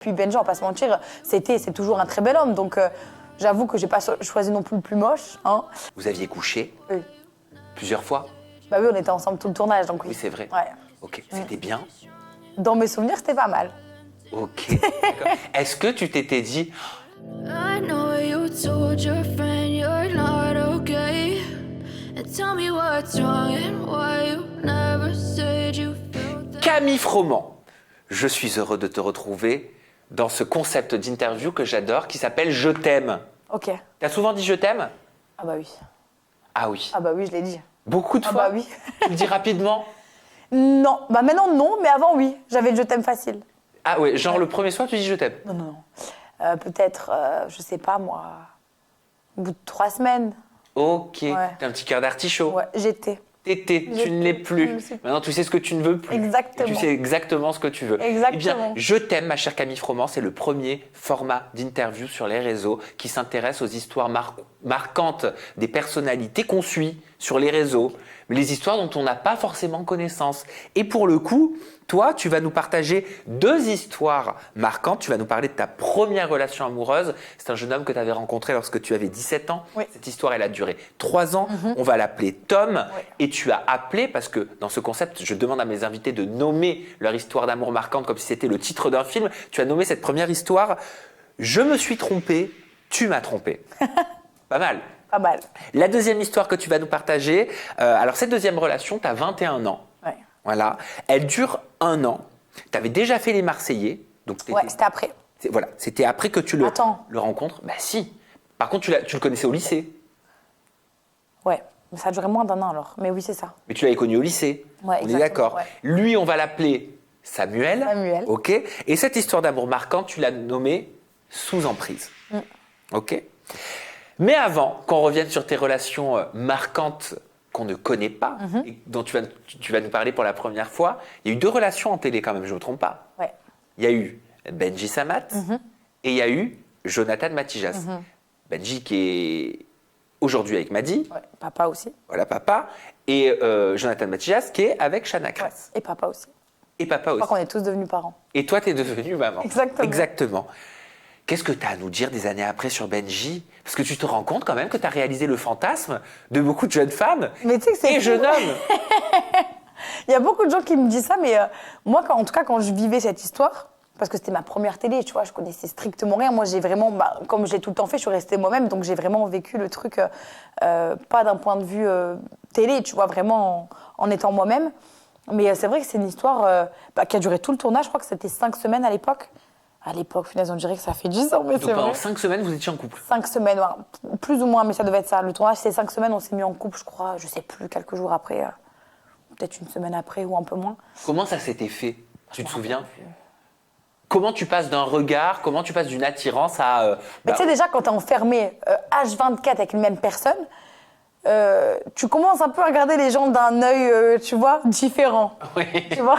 Puis Benji, on va pas se mentir, c'est toujours un très bel homme. Donc j'avoue que j'ai pas choisi non plus le plus moche. Hein. Vous aviez couché Oui. plusieurs fois? Bah oui, on était ensemble tout le tournage, donc oui. Oui, c'est vrai. Ouais. Ok, c'était bien? Dans mes souvenirs, c'était pas mal. Ok, d'accord. Est-ce que tu t'étais dit, I know you told your friend you're not okay. And tell me what's wrong and why you never said you felt that. Camille Froment, je suis heureux de te retrouver dans ce concept d'interview que j'adore qui s'appelle Je t'aime. Ok. T'as souvent dit je t'aime? Ah bah oui. Ah oui. Ah bah oui, je l'ai dit. Beaucoup de Ah fois? bah oui. Tu le dis rapidement? Non, bah maintenant non, mais avant oui. J'avais le je t'aime facile. Ah ouais, genre le premier soir tu dis je t'aime? Non, non, non. Peut-être, je sais pas moi, au bout de 3 semaines. Ok, Ouais. t'as un petit cœur d'artichaut. Ouais, j'étais. T'étais, tu J'étais, ne l'es je plus. ne sais plus. Maintenant, tu sais ce que tu ne veux plus. Exactement. Et tu sais exactement ce que tu veux. Exactement. Eh bien, Je t'aime, ma chère Camille Froment, c'est le premier format d'interview sur les réseaux qui s'intéresse aux histoires marquantes des personnalités qu'on suit sur les réseaux, mais les histoires dont on n'a pas forcément connaissance. Et pour le coup, toi, tu vas nous partager 2 histoires marquantes. Tu vas nous parler de ta première relation amoureuse. C'est un jeune homme que tu avais rencontré lorsque tu avais 17 ans. Oui. Cette histoire, elle a duré 3 ans. On va l'appeler Tom. Oui. Et tu as appelé, parce que dans ce concept, je demande à mes invités de nommer leur histoire d'amour marquante comme si c'était le titre d'un film. Tu as nommé cette première histoire « Je me suis trompé, tu m'as trompé ». Pas mal. Pas mal. La deuxième histoire que tu vas nous partager, alors cette deuxième relation, tu as 21 ans. Ouais. Voilà. Elle dure 1 an. Tu avais déjà fait les Marseillais. Donc Ouais, c'était après. voilà, c'était après que tu le rencontres. Bah si. Par contre, tu le connaissais au lycée. Ouais, mais ça a duré moins d'1 an alors. Mais oui, c'est ça. Mais tu l'avais connu au lycée. Ouais, On est exactement, d'accord. ouais. Lui, on va l'appeler Samuel. Samuel. Ok. Et cette histoire d'amour marquante, tu l'as nommée Sous emprise. Ok. Mais avant qu'on revienne sur tes relations marquantes qu'on ne connaît pas, et dont tu vas nous parler pour la première fois, il y a eu 2 relations en télé quand même, je ne me trompe pas. Ouais. Il y a eu Benji Samat et il y a eu Jonathan Matijas. Benji qui est aujourd'hui avec Madi, Ouais. Papa aussi. voilà papa, et Jonathan Matijas qui est avec Shana Ouais. Kras. Et papa aussi. Et papa Je aussi. crois qu'on est tous devenus parents. Et toi, tu es devenue maman. Exactement. Exactement. Qu'est-ce que tu as à nous dire des années après sur Benji? Parce que tu te rends compte quand même que tu as réalisé le fantasme de beaucoup de jeunes femmes Mais tu sais que c'est et fou. jeunes hommes. Il y a beaucoup de gens qui me disent ça, mais moi, en tout cas, quand je vivais cette histoire, parce que c'était ma première télé, tu vois, je connaissais strictement rien. Moi, j'ai vraiment, comme je l'ai tout le temps fait, je suis restée moi-même, donc j'ai vraiment vécu le truc, pas d'un point de vue télé, tu vois, vraiment en étant moi-même. Mais c'est vrai que c'est une histoire qui a duré tout le tournage. Je crois que c'était 5 semaines à l'époque. À l'époque, finalement, on dirait que ça fait 10 ans, mais Donc c'est pendant vrai. 5 semaines, vous étiez en couple. 5 semaines, ouais, plus ou moins, mais ça devait être ça. Le tournage, c'est 5 semaines, on s'est mis en couple, je crois, je sais plus, quelques jours après, peut-être une semaine après ou un peu moins. Comment ça s'était fait? Tu te souviens? Comment tu passes d'un regard, comment tu passes d'une attirance à... Mais tu sais, déjà, quand t'es enfermé H24 avec une même personne, tu commences un peu à regarder les gens d'un œil, tu vois, différent. Oui. Tu vois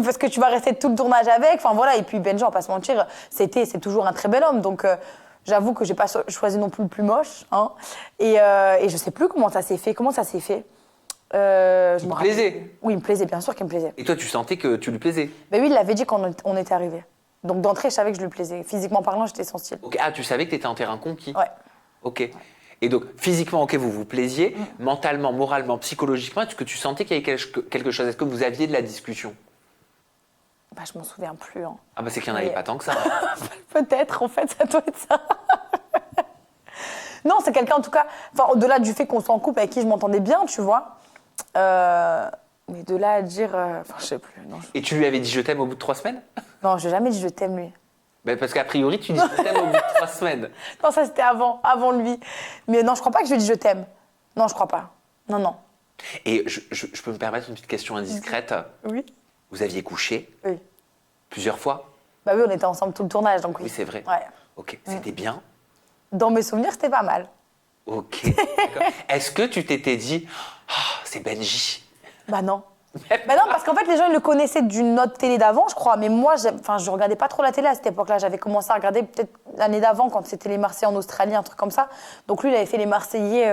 parce que tu vas rester tout le tournage avec. Enfin voilà, et puis Benji, on va pas se mentir, c'est toujours un très bel homme. Donc j'avoue que j'ai pas choisi non plus le plus moche. Hein. Et je sais plus comment ça s'est fait. Comment ça s'est fait Il te plaisait? plus. Oui, il me plaisait, bien sûr qu'il me plaisait. Et toi, tu sentais que tu lui plaisais? Mais oui, il l'avait dit quand on était arrivés. Donc d'entrée, je savais que je lui plaisais. Physiquement parlant, j'étais sensible. Ok. Ah, tu savais que tu étais en terrain conquis? Ouais. Ok. Et donc, physiquement, ok, vous vous plaisiez. Mentalement, moralement, psychologiquement, est-ce que tu sentais qu'il y avait quelque chose? Est-ce que vous aviez de la discussion? Bah, je m'en souviens plus. Hein. Ah bah c'est qu'il n'y en avait Oui. pas tant que ça. Peut-être, en fait, ça doit être ça. Non, c'est quelqu'un, en tout cas, au-delà du fait qu'on soit en couple avec qui je m'entendais bien, tu vois. Mais de là à dire... je sais plus. Non, Et tu lui avais dit je t'aime au bout de 3 semaines? non, j'ai jamais dit je t'aime, lui. Ben parce qu'a priori, tu dis je t'aime au bout de 3 semaines. Non, ça, c'était avant lui. Mais non, je crois pas que je lui ai dit je t'aime. Non, je crois pas. Non, non. Et je peux me permettre une petite question indiscrète? Oui. Vous aviez couché Oui. plusieurs fois? Bah oui, on était ensemble tout le tournage, donc oui. Oui, c'est vrai. Ouais. Ok, c'était bien? Dans mes souvenirs, c'était pas mal. Ok, d'accord. Est-ce que tu t'étais dit ah, c'est Benji? Bah non. Bah non, parce qu'en fait, les gens, ils le connaissaient d'une autre télé d'avant, je crois. Mais moi, je regardais pas trop la télé à cette époque-là. J'avais commencé à regarder peut-être l'année d'avant, quand c'était les Marseillais en Australie, un truc comme ça. Donc lui, il avait fait les Marseillais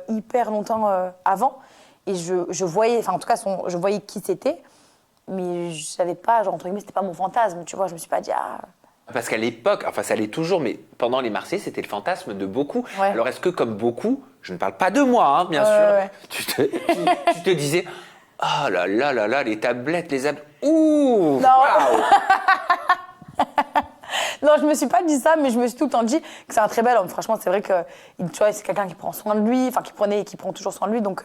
hyper longtemps avant. Et je voyais, enfin en tout cas, je voyais qui c'était. mais je savais pas, genre, entre guillemets, c'était pas mon fantasme, tu vois. Je me suis pas dit, ah. Parce qu'à l'époque, enfin ça l'est toujours, mais pendant les Marseillais, c'était le fantasme de beaucoup. Ouais. Alors est-ce que comme beaucoup, je ne parle pas de moi, hein, bien sûr, ouais. tu te disais, oh là là là là, les tablettes, les abs... Ouh, Non. waouh. Non, je me suis pas dit ça, mais je me suis tout le temps dit que c'est un très bel homme. Franchement, c'est vrai que tu vois, c'est quelqu'un qui prend soin de lui, enfin qui prenait et qui prend toujours soin de lui. Donc,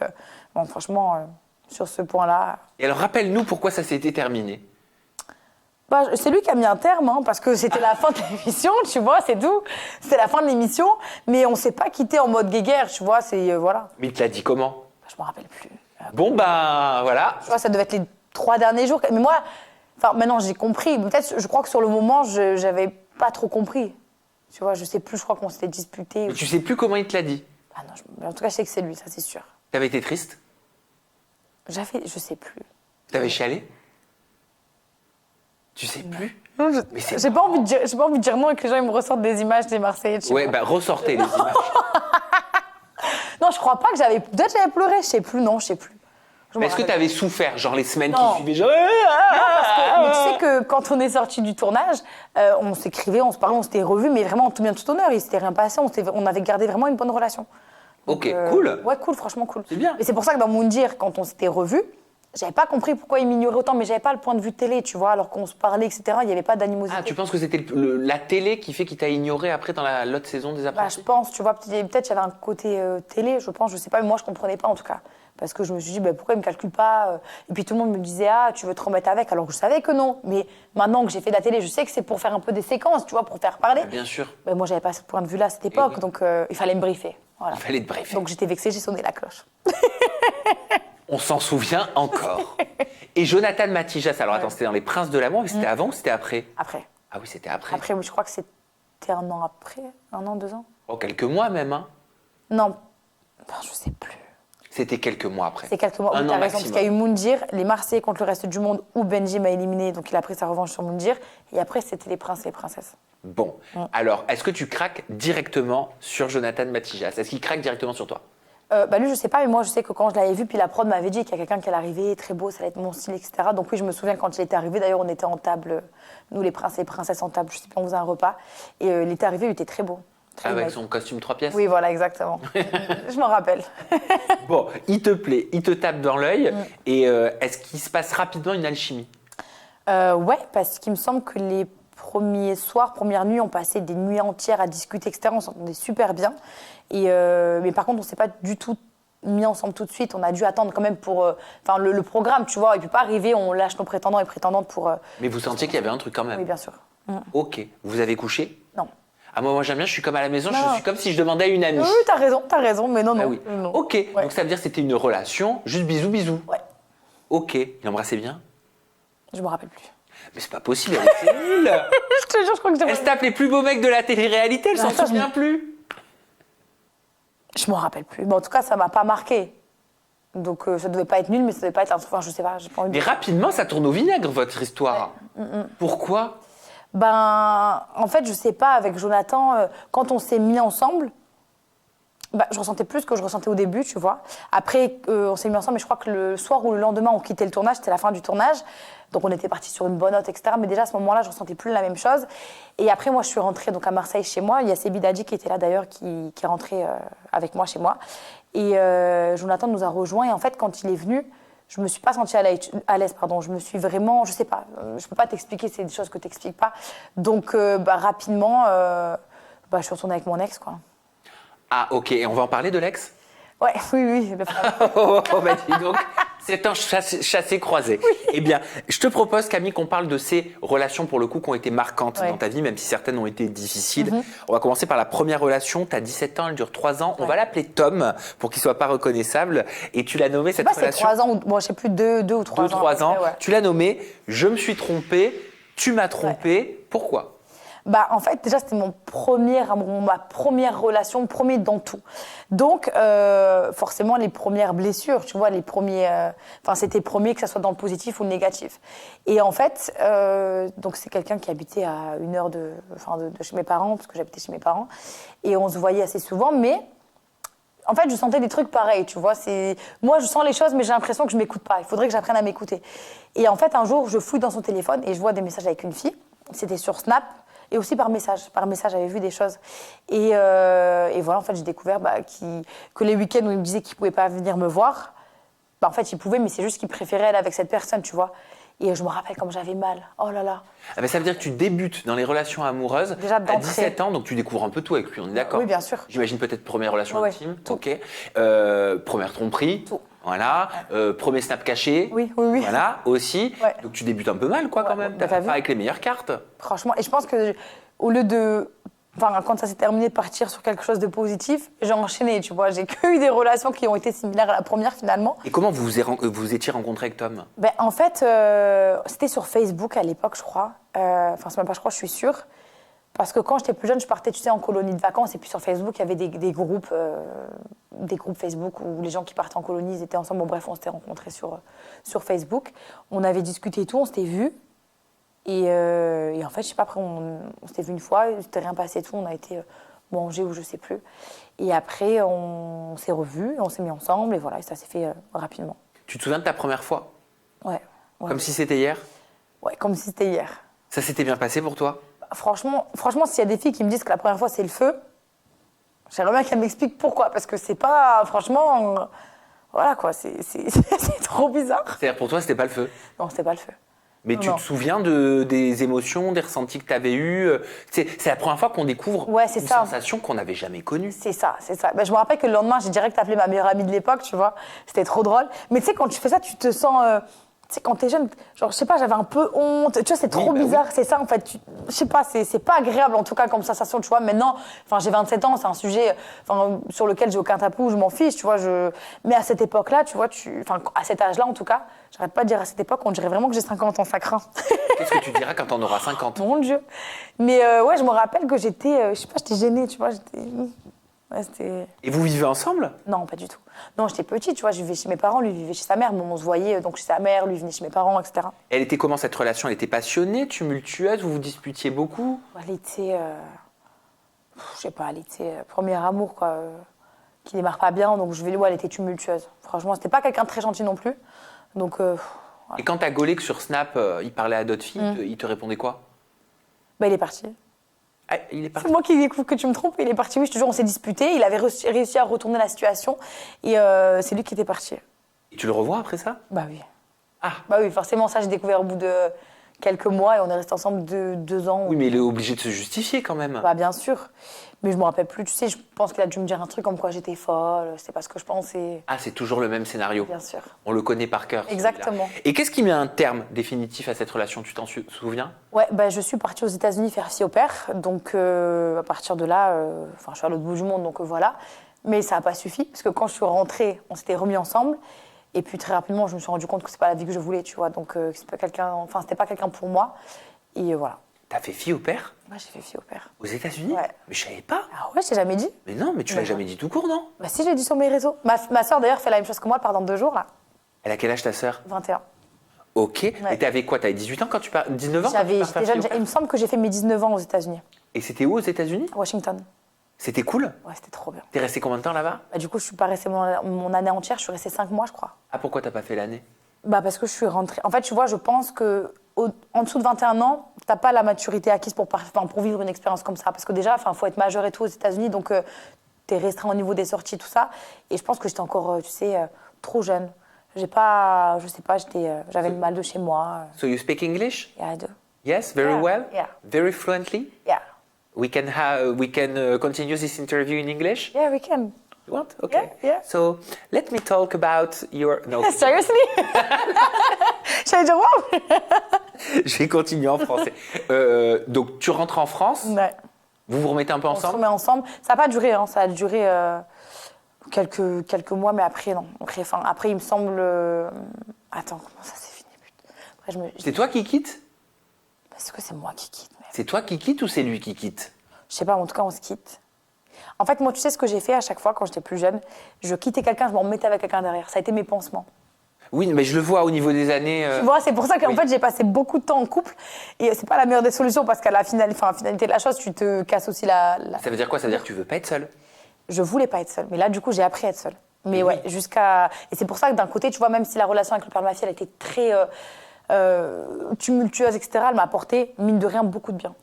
bon, franchement, sur ce point-là. Et alors rappelle-nous pourquoi ça s'était terminé. Bah, c'est lui qui a mis un terme, hein, parce que c'était la fin de l'émission, tu vois, c'est tout. C'était la fin de l'émission, mais on s'est pas quitté en mode guéguerre, tu vois, c'est voilà. Mais il te l'a dit comment? Je me rappelle plus. Bon ben voilà. Tu vois, ça devait être les 3 derniers jours. Mais moi, enfin, maintenant j'ai compris. Peut-être, je crois que sur le moment, j'avais pas trop compris. Tu vois, je sais plus. Je crois qu'on s'était disputé. Mais tu sais plus comment il te l'a dit. Ah non, mais en tout cas, je sais que c'est lui, ça c'est sûr. T'avais été triste? Je sais plus. T'avais chialé? Tu sais plus? Non, Mais c'est j'ai pas envie de dire non et que les gens ils me ressortent des images des Marseillais. de chez Ouais, moi. bah ressortez les images. Non, je crois pas que j'avais. Peut-être j'avais pleuré, je sais plus. Non, je sais plus. Je me Est-ce que rappelle. t'avais souffert, genre les semaines Non. qui suivaient, genre... Mais tu sais que quand on est sorti du tournage, on s'écrivait, on se parlait, on s'était revus, mais vraiment en tout bien tout honneur, il s'était rien passé, on avait gardé vraiment une bonne relation. Donc, Ok, cool. Ouais, cool, franchement cool. C'est bien. Et c'est pour ça que dans Moundir, quand on s'était revus, j'avais pas compris pourquoi il m'ignorait autant, mais j'avais pas le point de vue télé, tu vois, alors qu'on se parlait, etc. Il y avait pas d'animosité. Ah, tu penses que c'était la télé qui fait qu'il t'a ignoré après dans l'autre saison des Bah, apprentis? je pense, tu vois, peut-être j'avais un côté télé, je pense, je sais pas, mais moi je comprenais pas en tout cas. Parce que je me suis dit, bah, pourquoi il me calcule pas Et puis tout le monde me disait, ah, tu veux te remettre avec, alors que je savais que non. Mais maintenant que j'ai fait de la télé, je sais que c'est pour faire un peu des séquences, tu vois, pour faire parler. Ah, bien sûr. Mais moi, j'avais pas ce point de vue-là à cette époque, oui. donc il fallait me briefer. Voilà. Il fallait te briefer. Donc j'étais vexée, j'ai sonné la cloche. On s'en souvient encore. Et Jonathan Matijas, alors attends, c'était dans Les Princes de l'amour, mais c'était avant ou c'était après? Après. Ah oui, c'était après. Après, je crois que c'était 1 an après, 1 an, 2 ans. Oh, quelques mois même, hein. Non, enfin, je sais plus. C'était quelques mois après. C'est quelques mois. Un Oui, an t'as raison, parce maximum. qu'il y a eu Moundir, les Marseillais contre le reste du monde, où Benji m'a éliminé, donc il a pris sa revanche sur Moundir. Et après, c'était les princes et les princesses. Bon, alors, est-ce que tu craques directement sur Jonathan Matijas? Est-ce qu'il craque directement sur toi? Bah lui, je sais pas, mais moi, je sais que quand je l'avais vu, puis la prod m'avait dit qu'il y a quelqu'un qui allait arriver, très beau, ça allait être mon style, etc. Donc oui, je me souviens quand il était arrivé, d'ailleurs, on était en table, nous les princes et les princesses en table, je sais pas, on faisait un repas. Et il était arrivé, il était très beau. Très Avec beau. son costume 3 pièces? Oui, voilà, exactement. Je m'en rappelle. Bon, il te plaît, il te tape dans l'œil. Et est-ce qu'il se passe rapidement une alchimie? Ouais, parce qu'il me semble que les premiers soirs, premières nuits, on passait des nuits entières à discuter, etc. On s'entendait super bien. Et, mais par contre, on ne s'est pas du tout mis ensemble tout de suite. On a dû attendre quand même pour le programme, tu vois. Il ne peut pas arriver, on lâche nos prétendants et prétendantes pour... Mais vous sentiez qu'il y avait un truc quand même? Oui, bien sûr. Ok. Vous avez couché? Non. Ah, moi j'aime bien, je suis comme à la maison, Non. je suis comme si je demandais à une amie. Oui, t'as raison, mais non, Ah non. oui. non. Ok, Ouais. donc ça veut dire que c'était une relation, juste bisous, bisous. Ouais, Ok, il embrassait bien? je me rappelle plus. Mais c'est pas possible, elle était nulle. Je te jure, je crois que je Elle se tape les plus beaux mecs de la télé-réalité, elle Non, s'en ça, souvient plus. Je m'en rappelle plus. Bon, en tout cas, ça m'a pas marqué. Donc ça devait pas être nul, mais ça devait pas être... Enfin, je sais pas, j'ai pas envie de... Mais rapidement, ça tourne au vinaigre, votre histoire. Pourquoi? Ben, en fait, je sais pas, avec Jonathan, quand on s'est mis ensemble, ben, je ressentais plus ce que je ressentais au début, tu vois. Après, on s'est mis ensemble, mais je crois que le soir ou le lendemain, on quittait le tournage, c'était la fin du tournage. Donc, on était partis sur une bonne note, etc. Mais déjà, à ce moment-là, je ressentais plus la même chose. Et après, moi, je suis rentrée donc, à Marseille chez moi. Il y a Sébi Dadi qui était là, d'ailleurs, qui est rentré avec moi chez moi. Et Jonathan nous a rejoints. Et en fait, quand il est venu, je me suis pas sentie à l'aise, pardon. Je me suis vraiment, je sais pas, je peux pas t'expliquer, c'est des choses que t'expliques pas. Donc, rapidement, je suis retournée avec mon ex, quoi. Ah, ok, et on va en parler de l'ex? Ouais, oui, le frère. Bah dis donc, c'est un chassé-croisé. Eh bien, je te propose, Camille, qu'on parle de ces relations, pour le coup, qui ont été marquantes Ouais. dans ta vie, même si certaines ont été difficiles. On va commencer par la première relation. Tu as 17 ans, elle dure 3 ans. On va l'appeler Tom, pour qu'il ne soit pas reconnaissable. Et tu l'as nommé, cette Moi, c'est relation... 3 ans, ou bon, je sais plus, 2 ou 3 ans. 2-3 ans. à peu près, ouais. Tu l'as nommé « Je me suis trompée, tu m'as trompée ». Pourquoi? Bah, en fait, déjà, c'était mon premier amour, ma première relation, premier dans tout. Donc, forcément, les premières blessures, tu vois, les premiers... c'était premier, que ça soit dans le positif ou le négatif. Et en fait, donc c'est quelqu'un qui habitait à 1 heure de chez mes parents, parce que j'habitais chez mes parents. Et on se voyait assez souvent, mais... En fait, je sentais des trucs pareils, tu vois. Moi, je sens les choses, mais j'ai l'impression que je m'écoute pas. Il faudrait que j'apprenne à m'écouter. Et en fait, un jour, je fouille dans son téléphone et je vois des messages avec une fille. C'était sur Snap et aussi par message. Par message, j'avais vu des choses. Et voilà, en fait, j'ai découvert que les week-ends où il me disait qu'il pouvait pas venir me voir, en fait, il pouvait, mais c'est juste qu'il préférait aller avec cette personne, tu vois. Et je me rappelle comme j'avais mal. Oh là là. Ah ben ça veut dire que tu débutes dans les relations amoureuses Déjà à d'entrée. 17 ans, donc tu découvres un peu tout avec lui, on est d'accord? Oui, bien sûr. J'imagine peut-être première relation Ouais, intime, tout. ok. Première tromperie, Tout. voilà. Premier snap caché, Oui, oui, oui. voilà, aussi. Ouais. Donc tu débutes un peu mal, quoi, quand Ouais, même. bah, t'as vu Pas avec les meilleures cartes. Franchement, et je pense que au lieu de. Enfin, quand ça s'est terminé de partir sur quelque chose de positif, j'ai enchaîné, tu vois. J'ai que eu des relations qui ont été similaires à la première, finalement. Et comment vous étiez rencontré avec Tom? Ben, en fait, c'était sur Facebook à l'époque, je crois. Enfin, c'est même pas, je crois, je suis sûre. Parce que quand j'étais plus jeune, je partais, tu sais, en colonie de vacances. Et puis sur Facebook, il y avait des groupes Facebook où les gens qui partaient en colonie, ils étaient ensemble. Bon, bref, on s'était rencontrés sur Facebook. On avait discuté et tout, on s'était vus. Et en fait, je sais pas, après, on s'était vu une fois, il s'était rien passé et tout. On a été manger ou je sais plus. Et après, on s'est revus, on s'est mis ensemble. Et voilà, et ça s'est fait rapidement. Tu te souviens de ta première fois? Ouais. Comme si c'était hier? Ouais, comme si c'était hier. Ça s'était bien passé pour toi? Franchement, s'il y a des filles qui me disent que la première fois c'est le feu, j'aimerais bien qu'elles m'expliquent pourquoi. Parce que c'est pas, franchement, voilà quoi, c'est trop bizarre. C'est-à-dire pour toi, c'était pas le feu? Non, c'était pas le feu. Mais Non, tu non. te souviens des émotions, des ressentis que tu avais eus? C'est la première fois qu'on découvre Ouais, c'est une ça. sensation qu'on n'avait jamais connue. C'est ça, c'est ça. Ben, je me rappelle que le lendemain, j'ai direct appelé ma meilleure amie de l'époque, tu vois. C'était trop drôle. Mais tu sais, quand tu fais ça, tu te sens. Tu sais, quand t'es jeune, genre, je sais pas, j'avais un peu honte. Tu vois, c'est trop bah bizarre, c'est ça, en fait. Je sais pas, c'est pas agréable, en tout cas, comme sensation, tu vois. Maintenant, enfin, j'ai 27 ans, c'est un sujet sur lequel j'ai aucun tabou, je m'en fiche, tu vois. Mais à cette époque-là, tu vois, à cet âge-là, en tout cas, j'arrête pas de dire à cette époque, on dirait vraiment que j'ai 50 ans, ça craint. Qu'est-ce que tu diras quand on aura 50? Mon Dieu. Mais ouais, je me rappelle que j'étais, je sais pas, j'étais gênée, tu vois. Ouais, c'était. Et vous vivez ensemble? Non, pas du tout. Non, j'étais petite, tu vois, je vivais chez mes parents, lui vivait chez sa mère, mais on se voyait donc chez sa mère, lui venait chez mes parents, etc. Elle était comment cette relation? Elle était passionnée, tumultueuse, vous vous disputiez beaucoup? Elle était, je sais pas, elle était premier amour, quoi, qui démarre pas bien, donc elle était tumultueuse. Franchement, c'était pas quelqu'un de très gentil non plus, donc. Et quand t'as gaulé que sur Snap, il parlait à d'autres filles, il te répondait quoi? Bah, il est parti. Ah, il est parti. C'est moi qui découvre que tu me trompes, il est parti, oui, je te jure, on s'est disputé, il avait réussi à retourner la situation, et c'est lui qui était parti. Et tu le revois après ça? Bah oui. Ah, Bah oui, forcément, ça, j'ai découvert au bout de quelques mois, et on est restés ensemble 2 ans. oui, mais il est obligé de se justifier quand même. Bah bien sûr, mais je me rappelle plus, tu sais, je pense qu'il a dû me dire un truc comme quoi j'étais folle, c'est pas ce que je pensais. Ah, c'est toujours le même scénario. Bien sûr. On le connaît par cœur. celui-là. Exactement. Et qu'est-ce qui met un terme définitif à cette relation? Tu t'en souviens? Ouais, bah je suis partie aux États-Unis faire fille au père, donc à partir de là, je suis à l'autre bout du monde, donc voilà. Mais ça n'a pas suffi, parce que quand je suis rentrée, on s'était remis ensemble, et puis très rapidement, je me suis rendu compte que c'est pas la vie que je voulais, tu vois, donc c'était pas quelqu'un pour moi, et voilà. T'as fait fille au père? Moi, j'ai fait fille au père. Aux États-Unis? Ouais. Mais je savais pas. Ah ouais, je t'ai jamais dit. Mais non, mais tu l'as Mais jamais dit tout court, non? Bah si, je l'ai dit sur mes réseaux. Ma soeur d'ailleurs fait la même chose que moi, elle part dans 2 jours, là. Elle a quel âge ta sœur? 21. Ok. Et t'avais quoi? T'avais 18 ans quand tu pars? 19 ans quand tu J'étais pars faire jeune, fille au père? il me semble que j'ai fait mes 19 ans aux États-Unis, Et c'était où aux États-Unis? à Washington. C'était cool? Ouais, c'était trop bien. T'es resté combien de temps là-bas? Bah, du coup, je suis pas restée mon année entière, je suis restée 5 mois, je crois. Ah, pourquoi t'as pas fait l'année? Bah, parce que je suis rentrée. En fait, tu vois, je pense que en dessous de 21 ans, t'as pas la maturité acquise pour vivre une expérience comme ça. Parce que déjà, faut être majeur et tout aux États-Unis, donc t'es restreint au niveau des sorties, tout ça. Et je pense que j'étais encore, tu sais, trop jeune. Je sais pas, j'avais le mal de chez moi. So you speak English? Yeah, I do. Yes, very Yeah, well? yeah. Very fluently? Yeah. We can continue this interview in English? Yeah, we can. You want? Okay. Yeah, yeah. So let me talk about your... No, Seriously? J'allais dire, wow! je vais continuer en français. Donc tu rentres en France, Ouais. vous vous remettez un peu On se ensemble? remet ensemble. Ça n'a pas duré, hein. Ça a duré quelques mois, mais après, non. Après, il me semble... Attends, comment ça s'est fini, putain. Après, C'est toi qui quittes? Parce que c'est moi qui quitte. Mais... C'est toi qui quittes ou c'est lui qui quitte? Je sais pas, en tout cas, on se quitte. En fait, moi, tu sais ce que j'ai fait à chaque fois quand j'étais plus jeune? Je quittais quelqu'un, je m'en remettais avec quelqu'un derrière. Ça a été mes pansements. Oui, mais je le vois au niveau des années. Tu vois, c'est pour ça qu'en oui. fait, j'ai passé beaucoup de temps en couple. Et c'est pas la meilleure des solutions parce qu'à la finalité de la chose, tu te casses aussi la... Ça veut dire quoi? Ça veut dire que tu veux pas être seule? je voulais pas être seule. Mais là, du coup, j'ai appris à être seule. Mais ouais, jusqu'à... Et c'est pour ça que d'un côté, tu vois, même si la relation avec le père de ma fille, elle était très tumultueuse, etc., elle m'a apporté, mine de rien, beaucoup de bien.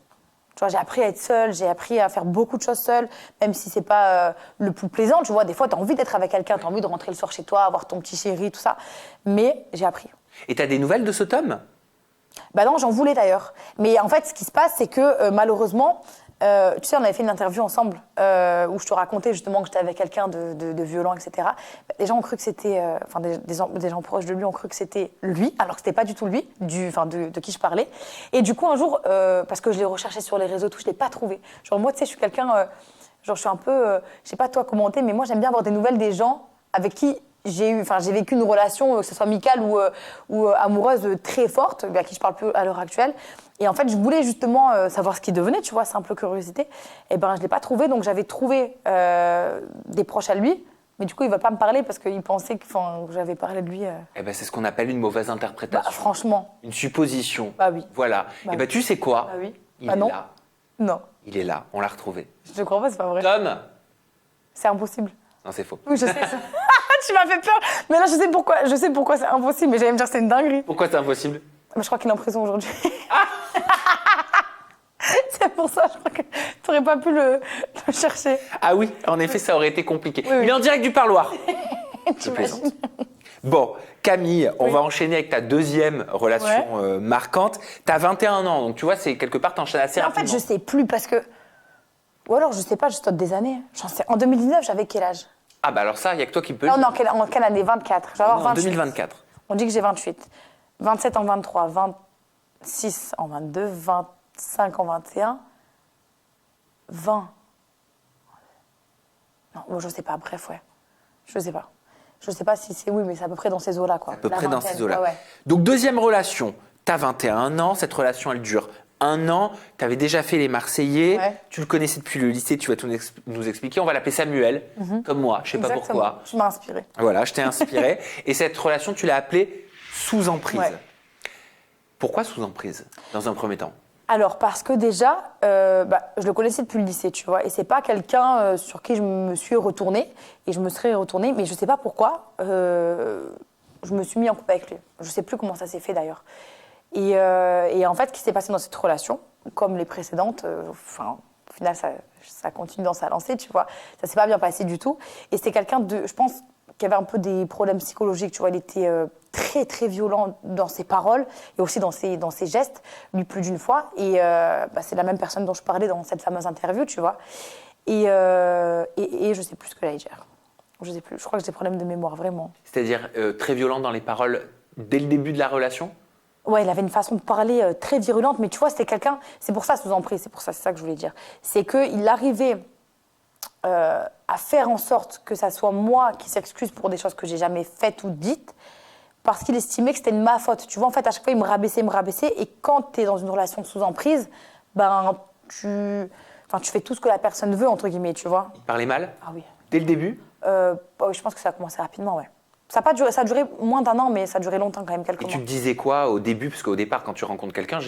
Tu vois, j'ai appris à être seule, j'ai appris à faire beaucoup de choses seule, même si c'est pas le plus plaisant, tu vois. Des fois, tu as envie d'être avec quelqu'un, tu as envie de rentrer le soir chez toi, avoir ton petit chéri, tout ça. Mais j'ai appris. Et tu as des nouvelles de ce Tom? Bah non, j'en voulais d'ailleurs. Mais en fait, ce qui se passe, c'est que malheureusement, tu sais, on avait fait une interview ensemble où je te racontais justement que j'étais avec quelqu'un de violent, etc. Les gens ont cru que c'était, enfin des gens proches de lui ont cru que c'était lui, alors que c'était pas du tout lui, de qui je parlais. Et du coup, un jour, parce que je l'ai recherché sur les réseaux, tout, je l'ai pas trouvé. Genre moi, tu sais, je suis quelqu'un, genre je suis un peu, je sais pas toi commenter, mais moi j'aime bien avoir des nouvelles des gens avec qui j'ai vécu une relation, que ce soit amicale ou amoureuse, très forte, à qui je parle plus à l'heure actuelle. Et en fait, je voulais justement savoir ce qu'il devenait, tu vois, simple curiosité. Et ben, je l'ai pas trouvé, donc j'avais trouvé des proches à lui, mais du coup, il va pas me parler parce qu'il pensait que j'avais parlé de lui. Eh ben, c'est ce qu'on appelle une mauvaise interprétation. Franchement. Une supposition. Bah oui. Voilà. Bah Et ben, oui. tu sais quoi? Bah oui. Il Bah est non. là. Non, Il est là. On l'a retrouvé. je te crois pas, c'est pas vrai. Tom? C'est impossible. Non, c'est faux. Oui, je sais. Tu m'as fait peur. Mais là, je sais pourquoi c'est impossible, mais j'allais me dire c'est une dinguerie. Pourquoi c'est impossible? Mais je crois qu'il est en prison aujourd'hui. C'est pour ça, je crois que tu n'aurais pas pu le chercher. Ah oui, en effet, ça aurait été compliqué. Oui, oui. Il est en direct du parloir. Tu plaisante. imagines. Bon, Camille, on va enchaîner avec ta deuxième relation marquante. Tu as 21 ans, donc tu vois, c'est quelque part, tu enchaînes assez Mais en rapidement. fait, je sais plus parce que. Ou alors, je sais pas, je saute des années. J'en sais. En 2019, j'avais quel âge? Ah bah alors ça, il n'y a que toi qui peux. Non, en quelle année? 24. Je vais avoir En 28. 2024. On dit que j'ai 28. 27 en 23, 26 en 22, 25 en 21, 20. Non, bon, je sais pas, bref, ouais. Je sais pas. Je sais pas si c'est oui, mais c'est à peu près dans ces eaux-là, quoi. À peu La près dans vingtaine, ces eaux-là. ouais. Donc deuxième relation, tu as 21 ans, cette relation elle dure 1 an, tu avais déjà fait les Marseillais, Ouais. tu le connaissais depuis le lycée, tu vas tout nous expliquer. On va l'appeler Samuel, comme moi, je sais pas Exactement. pourquoi. Tu m'as inspiré. Voilà, je t'ai inspiré. Et cette relation, tu l'as appelée sous emprise. Ouais. Pourquoi sous emprise, dans un premier temps? Alors, parce que déjà, je le connaissais depuis le lycée, tu vois, et c'est pas quelqu'un sur qui je me suis retournée, et je me serais retournée, mais je sais pas pourquoi, je me suis mis en couple avec lui. Je sais plus comment ça s'est fait d'ailleurs. Et en fait, ce qui s'est passé dans cette relation, comme les précédentes, au final, ça continue dans sa lancée, tu vois, ça s'est pas bien passé du tout. Et c'est quelqu'un je pense, qui avait un peu des problèmes psychologiques, tu vois, il était très très violent dans ses paroles et aussi dans ses gestes, lui plus d'une fois. Et c'est la même personne dont je parlais dans cette fameuse interview, tu vois. Et je sais plus ce que j'allais dire. Je sais plus. Je crois que j'ai des problèmes de mémoire, vraiment. C'est-à-dire très violent dans les paroles dès le début de la relation? Ouais, il avait une façon de parler très virulente, mais tu vois, c'était quelqu'un. C'est pour ça sous emprise. C'est ça que je voulais dire. C'est qu'il arrivait à faire en sorte que ça soit moi qui s'excuse pour des choses que j'ai jamais faites ou dites, parce qu'il estimait que c'était de ma faute. Tu vois, en fait, à chaque fois, il me rabaissait. Et quand tu es dans une relation sous emprise, tu fais tout ce que la personne veut, entre guillemets, tu vois. Il parlait mal? Ah oui. Dès le début? Je pense que ça a commencé rapidement, ouais. Ça a duré moins d'1 an, mais ça a duré longtemps quand même, quelques Et mois. tu te disais quoi au début? Parce qu'au départ, quand tu rencontres quelqu'un,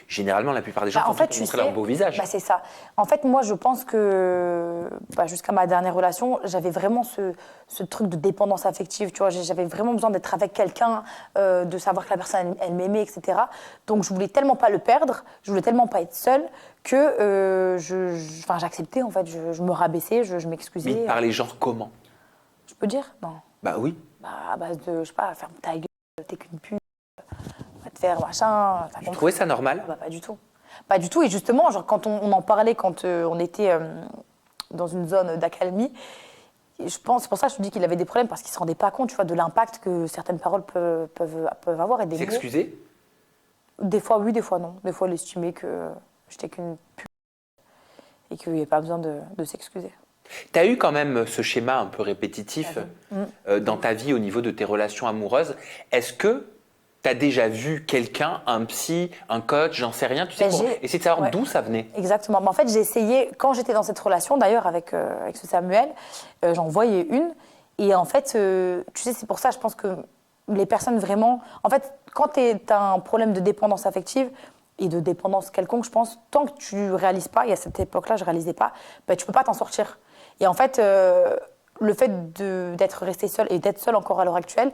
généralement, la plupart des gens en fait, te montrer leur beau visage. C'est ça. En fait, moi, je pense que jusqu'à ma dernière relation, j'avais vraiment ce truc de dépendance affective. Tu vois, j'avais vraiment besoin d'être avec quelqu'un, de savoir que la personne, elle m'aimait, etc. Donc, je voulais tellement pas le perdre, je voulais tellement pas être seule que j'acceptais, en fait. Je me rabaissais, je m'excusais. Mais il parlait genre comment? Je peux dire? Non. Bah oui. À base de, je sais pas, faire ta gueule, t'es qu'une pute, va te faire machin. Tu trouvais ça normal? Pas du tout. Pas du tout. Et justement, genre, quand on en parlait, quand on était dans une zone d'accalmie, c'est pour ça que je te dis qu'il avait des problèmes, parce qu'il ne se rendait pas compte, tu vois, de l'impact que certaines paroles peuvent avoir. Et des Il mots. s'excusait? Des fois oui, des fois non. Des fois, il estimait que j'étais qu'une pute et qu'il n'y avait pas besoin de s'excuser. Tu as eu quand même ce schéma un peu répétitif dans ta vie au niveau de tes relations amoureuses. Est-ce que tu as déjà vu quelqu'un, un psy, un coach, j'en sais rien, tu sais, pour essayer de savoir d'où ça venait? Exactement. Mais en fait, j'ai essayé, quand j'étais dans cette relation, d'ailleurs, avec ce Samuel, j'en voyais une. Et en fait, tu sais, c'est pour ça, je pense que les personnes vraiment... En fait, quand tu as un problème de dépendance affective et de dépendance quelconque, je pense, tant que tu ne réalises pas, et à cette époque-là, je ne réalisais pas, tu ne peux pas t'en sortir. Et en fait, le fait d'être restée seule et d'être seule encore à l'heure actuelle,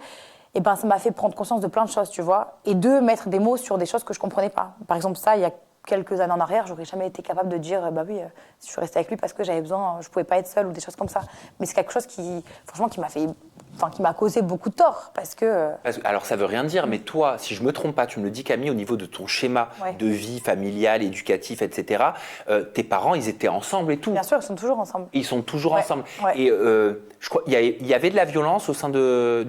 eh ben, ça m'a fait prendre conscience de plein de choses, tu vois, et de mettre des mots sur des choses que je comprenais pas. Par exemple, ça, il y a quelques années en arrière, j'aurais jamais été capable de dire, bah oui, je suis restée avec lui parce que j'avais besoin, je pouvais pas être seule ou des choses comme ça. Mais c'est quelque chose qui, franchement, qui m'a causé beaucoup de tort parce que. Alors ça veut rien dire, mais toi, si je me trompe pas, tu me le dis Camille, au niveau de ton schéma Ouais. de vie familiale, éducatif, etc., tes parents, ils étaient ensemble et tout. Bien sûr, ils sont toujours ensemble. Ils sont toujours Ouais, ensemble. ouais. Et je crois, il y avait de la violence au sein du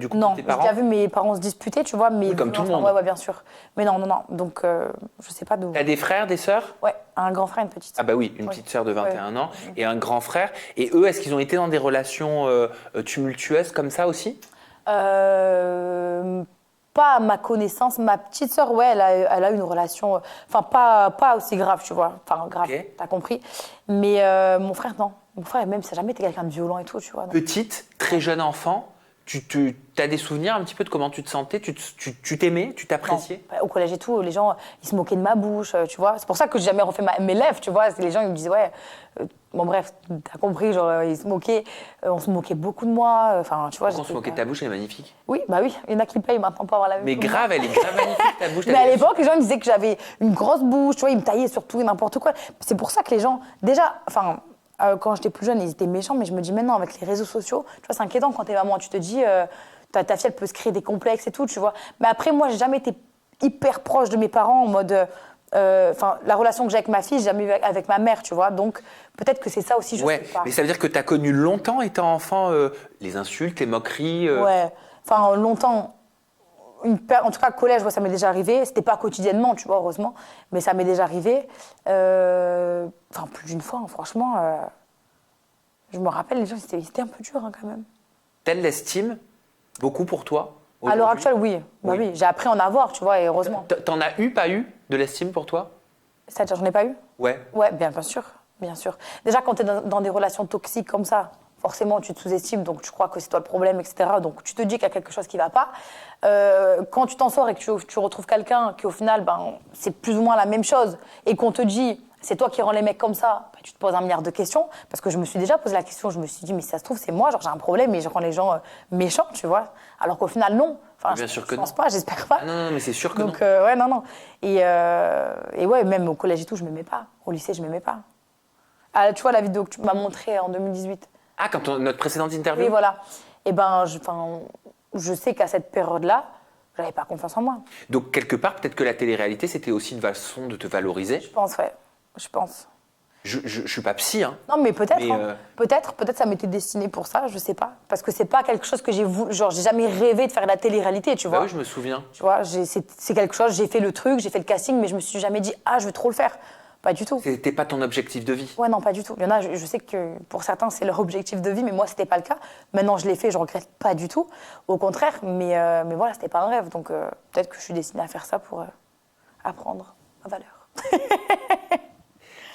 couple Non, de tes j'ai parents. déjà vu mes parents se disputer, tu vois, mais Oui, comme tout le monde. Ouais, bien sûr. Mais non. Donc, je sais pas d'où. T'as des frères, des sœurs? Ouais, un grand frère et une petite. Ah bah oui, une Oui. petite sœur de 21 ans et un grand frère. Et eux, est-ce qu'ils ont été dans des relations tumultueuses comme ça aussi? Pas à ma connaissance. Ma petite sœur, ouais, elle a une relation, enfin pas aussi grave, tu vois. Enfin grave, Ok. t'as compris. Mais mon frère, non. Mon frère, même, ça n'a jamais été quelqu'un de violent et tout, tu vois. non. Petite, très jeune enfant, tu as des souvenirs un petit peu de comment tu te sentais? Tu t'aimais? Tu t'appréciais? Non. Au collège et tout, les gens, ils se moquaient de ma bouche, tu vois. C'est pour ça que j'ai jamais refait mes lèvres, tu vois. Les gens, ils me disaient, ouais. Bon, bref, t'as compris, genre, ils se moquaient. On se moquait beaucoup de moi. Enfin, tu vois. Quand on se j'étais moquait de pas- ta bouche, elle est magnifique. Oui, bah oui. Il y en a qui payent maintenant pour avoir la même. Mais que moi. grave, elle est grave magnifique ta bouche. Mais à l'époque, les gens me disaient que j'avais une grosse bouche, tu vois, ils me taillaient sur tout et n'importe quoi. C'est pour ça que les gens, déjà, enfin, quand j'étais plus jeune, ils étaient méchants, mais je me dis maintenant, avec les réseaux sociaux, tu vois, c'est inquiétant quand t'es maman, tu te dis, ta fille, elle peut se créer des complexes et tout, tu vois. Mais après, moi, j'ai jamais été hyper proche de mes parents en mode. Enfin, la relation que j'ai avec ma fille, j'ai jamais eu avec ma mère, tu vois. Donc, peut-être que c'est ça aussi, je Ouais, sais pas. mais ça veut dire que tu as connu longtemps, étant enfant, les insultes, les moqueries. Ouais, enfin, longtemps. En tout cas, collège, ouais, ça m'est déjà arrivé. C'était pas quotidiennement, tu vois, heureusement, mais ça m'est déjà arrivé. Enfin, plus d'une fois, hein, franchement. Je me rappelle, les gens, c'était un peu dur, hein, quand même. Telle l'estime, beaucoup pour toi? À l'heure aujourd'hui? actuelle, oui. Bah Oui. oui, j'ai appris à en avoir, tu vois, et heureusement. T'en as eu, pas eu de l'estime pour toi? C'est-à-dire, j'en ai pas eu? Ouais. Ouais, bien sûr, bien sûr. Déjà, quand tu es dans des relations toxiques comme ça, forcément, tu te sous-estimes, donc tu crois que c'est toi le problème, etc. Donc, tu te dis qu'il y a quelque chose qui ne va pas. Quand tu t'en sors et que tu retrouves quelqu'un qui, au final, ben, c'est plus ou moins la même chose, et qu'on te dit, c'est toi qui rends les mecs comme ça, ben, tu te poses un milliard de questions. Parce que je me suis déjà posé la question, je me suis dit, mais si ça se trouve, c'est moi, genre j'ai un problème et je rends les gens méchants, tu vois. Alors qu'au final, non. Enfin, Bien sûr que je pense non. pas, j'espère pas. Ah non, non, mais c'est sûr que Donc, non. ouais, non. Et ouais, même au collège et tout, je m'aimais pas. Au lycée, je m'aimais pas. Ah, tu vois la vidéo que tu m'as montrée en 2018. Ah, quand notre précédente interview? Oui, voilà. Et ben, je sais qu'à cette période-là, j'avais pas confiance en moi. Donc, quelque part, peut-être que la télé-réalité, c'était aussi une façon de te valoriser. Je pense, ouais. Je pense. Je suis pas psy, hein. Non, mais peut-être. Mais, hein. Peut-être ça m'était destiné pour ça, je sais pas. Parce que c'est pas quelque chose que j'ai voulu. Genre, j'ai jamais rêvé de faire de la télé-réalité, tu Bah vois. oui, je me souviens. Tu vois, c'est quelque chose, j'ai fait le truc, j'ai fait le casting, mais je me suis jamais dit, ah, je veux trop le faire. Pas du tout. C'était pas ton objectif de vie. Ouais, non, pas du tout. Il y en a, je sais que pour certains, c'est leur objectif de vie, mais moi, c'était pas le cas. Maintenant, je l'ai fait, je regrette pas du tout. Au contraire, mais voilà, c'était pas un rêve. Donc, peut-être que je suis destinée à faire ça pour apprendre ma valeur.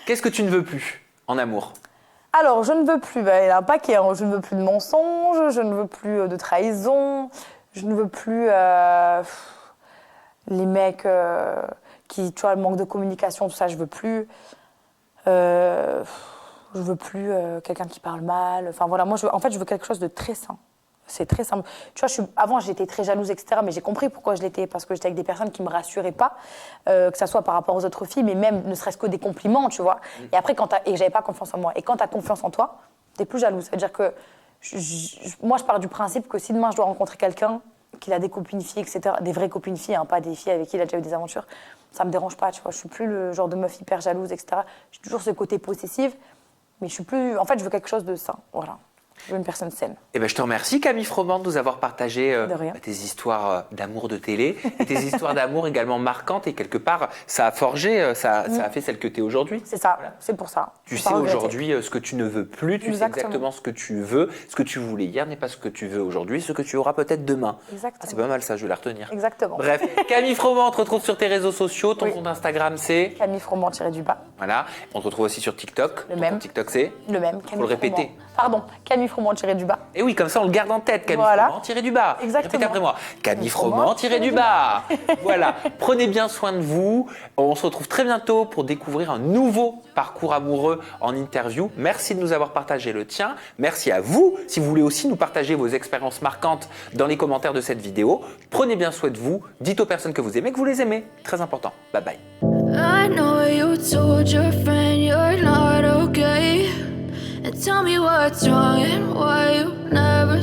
Qu'est-ce que tu ne veux plus en amour? Alors, je ne veux plus, bah, il y en a un paquet, hein. Je ne veux plus de mensonges, je ne veux plus de trahison, je ne veux plus les mecs qui, tu vois, le manque de communication, tout ça, je veux plus. Je veux plus quelqu'un qui parle mal. Enfin, voilà, moi, en fait, je veux quelque chose de très sain. C'est très simple. Tu vois, avant, j'étais très jalouse, etc. Mais j'ai compris pourquoi je l'étais. Parce que j'étais avec des personnes qui ne me rassuraient pas, que ce soit par rapport aux autres filles, mais même ne serait-ce que des compliments, tu vois. Et après, et j'avais pas confiance en moi. Et quand tu as confiance en toi, tu n'es plus jalouse. Ça veut dire que moi, je pars du principe que si demain, je dois rencontrer quelqu'un, qu'il a des copines filles, etc., des vraies copines filles, hein, pas des filles avec qui il a déjà eu des aventures, ça me dérange pas, tu vois. Je suis plus le genre de meuf hyper jalouse, etc. J'ai toujours ce côté possessif, mais je suis plus... En fait, je veux quelque chose de sain, voilà. Je veux une personne saine. Eh ben, je te remercie, Camille Froment, de nous avoir partagé De rien. tes histoires d'amour de télé et tes histoires d'amour également marquantes. Et quelque part, ça a forgé, ça a fait celle que tu es aujourd'hui. C'est ça, c'est pour ça. Tu Faut sais pas regretter. aujourd'hui ce que tu ne veux plus, tu sais exactement ce que tu veux. Ce que tu voulais hier n'est pas ce que tu veux aujourd'hui, ce que tu auras peut-être demain. Exactement. Ah, c'est pas mal ça, je vais la retenir. Exactement. Bref, Camille Froment, on te retrouve sur tes réseaux sociaux. Ton Oui. compte Instagram, c'est... Camille Froment-du-bas. Voilà. On te retrouve aussi sur TikTok. Le Ton même. compte TikTok, c'est... Le même. Faut le répéter. Pardon. Camille Camille Froment tiré du bas. Et oui, comme ça, on le garde en tête. Camille Voilà. Froment tiré du bas. Exactement. Répétez après moi. Camille Froment tiré du bas. Voilà. Prenez bien soin de vous. On se retrouve très bientôt pour découvrir un nouveau parcours amoureux en interview. Merci de nous avoir partagé le tien. Merci à vous. Si vous voulez aussi nous partager vos expériences marquantes dans les commentaires de cette vidéo, prenez bien soin de vous. Dites aux personnes que vous aimez que vous les aimez. Très important. Bye bye. I know you told your friend you're not okay. And tell me what's wrong and why you never